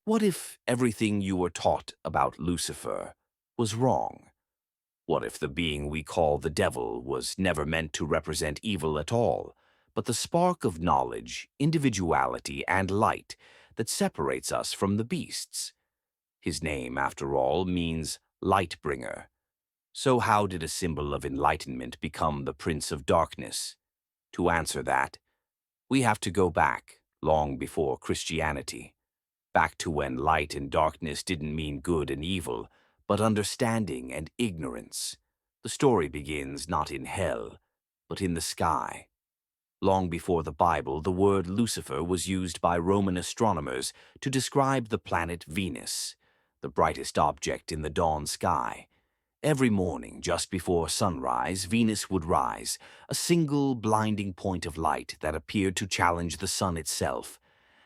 What if everything you were taught about Lucifer was wrong? What if the being we call the devil was never meant to represent evil at all, but the spark of knowledge, individuality, and light that separates us from the beasts? His name, after all, means light bringer. So how did a symbol of enlightenment become the Prince of Darkness? To answer that, we have to go back, long before Christianity. Back to when light and darkness didn't mean good and evil, but understanding and ignorance. The story begins not in hell, but in the sky. Long before the Bible, the word Lucifer was used by Roman astronomers to describe the planet Venus, the brightest object in the dawn sky. Every morning, just before sunrise, Venus would rise, a single blinding point of light that appeared to challenge the sun itself,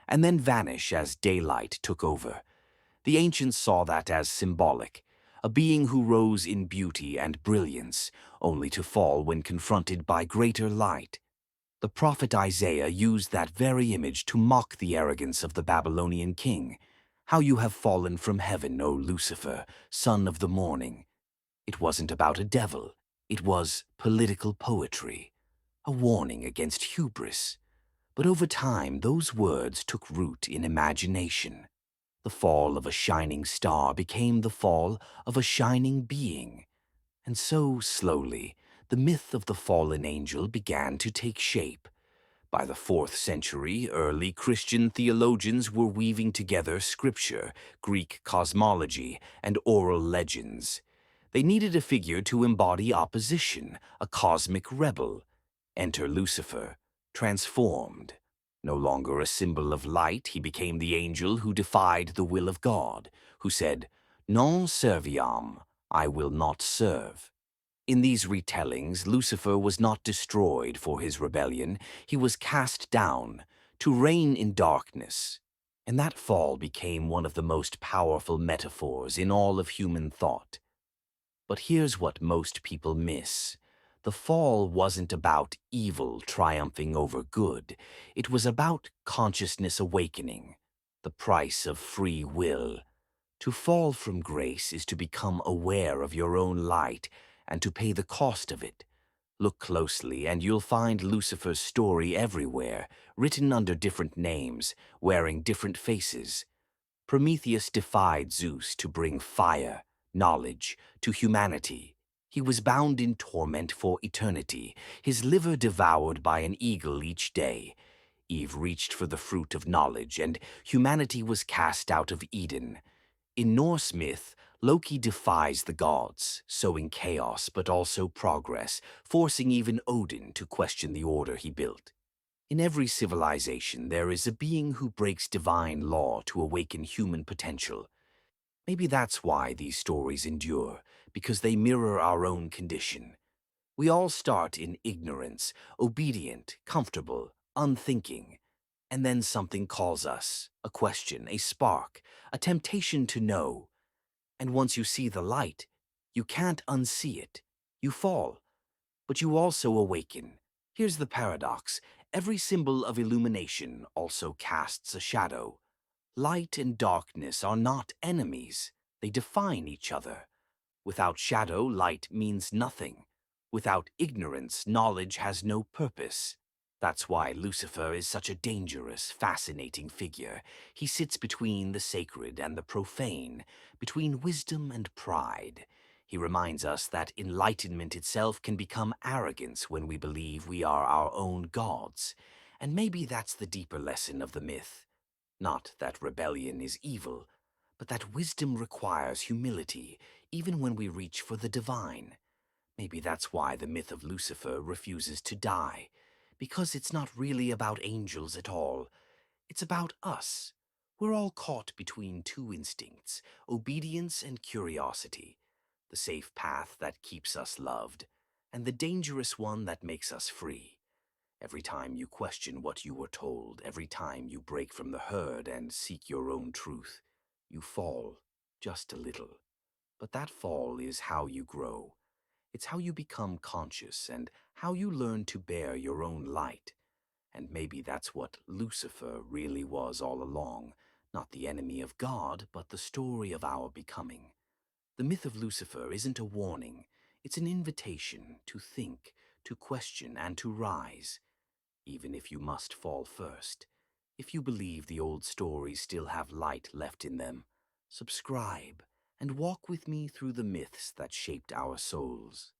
and then vanish as daylight took over. The ancients saw that as symbolic, a being who rose in beauty and brilliance, only to fall when confronted by greater light. The prophet Isaiah used that very image to mock the arrogance of the Babylonian king. How you have fallen from heaven, O Lucifer, son of the morning. It wasn't about a devil. It was political poetry, a warning against hubris. But over time, those words took root in imagination. The fall of a shining star became the fall of a shining being. And so, slowly, the myth of the fallen angel began to take shape. By the 4th century, early Christian theologians were weaving together scripture, Greek cosmology, and oral legends. They needed a figure to embody opposition, a cosmic rebel. Enter Lucifer, transformed. No longer a symbol of light, he became the angel who defied the will of God, who said, "Non serviam," I will not serve. In these retellings, Lucifer was not destroyed for his rebellion, he was cast down to reign in darkness. And that fall became one of the most powerful metaphors in all of human thought. But here's what most people miss. The fall wasn't about evil triumphing over good. It was about consciousness awakening, the price of free will. To fall from grace is to become aware of your own light and to pay the cost of it. Look closely and you'll find Lucifer's story everywhere, written under different names, wearing different faces. Prometheus defied Zeus to bring fire, knowledge, to humanity. He was bound in torment for eternity, his liver devoured by an eagle each day. Eve reached for the fruit of knowledge, and humanity was cast out of Eden. In Norse myth, Loki defies the gods, sowing chaos but also progress, forcing even Odin to question the order he built. In every civilization, there is a being who breaks divine law to awaken human potential. Maybe that's why these stories endure, because they mirror our own condition. We all start in ignorance, obedient, comfortable, unthinking. And then something calls us, a question, a spark, a temptation to know. And once you see the light, you can't unsee it. You fall, but you also awaken. Here's the paradox. Every symbol of illumination also casts a shadow. Light and darkness are not enemies. They define each other. Without shadow, light means nothing. Without ignorance, knowledge has no purpose. That's why Lucifer is such a dangerous, fascinating figure. He sits between the sacred and the profane, between wisdom and pride. He reminds us that enlightenment itself can become arrogance when we believe we are our own gods. And maybe that's the deeper lesson of the myth. Not that rebellion is evil, but that wisdom requires humility, even when we reach for the divine. Maybe that's why the myth of Lucifer refuses to die, because it's not really about angels at all. It's about us. We're all caught between two instincts, obedience and curiosity, the safe path that keeps us loved, and the dangerous one that makes us free. Every time you question what you were told, every time you break from the herd and seek your own truth, you fall, just a little. But that fall is how you grow. It's how you become conscious and how you learn to bear your own light. And maybe that's what Lucifer really was all along, Not the enemy of God, but the story of our becoming. The myth of Lucifer isn't a warning, it's an invitation to think, to question, and to rise, even if you must fall first. If you believe the old stories still have light left in them, subscribe and walk with me through the myths that shaped our souls.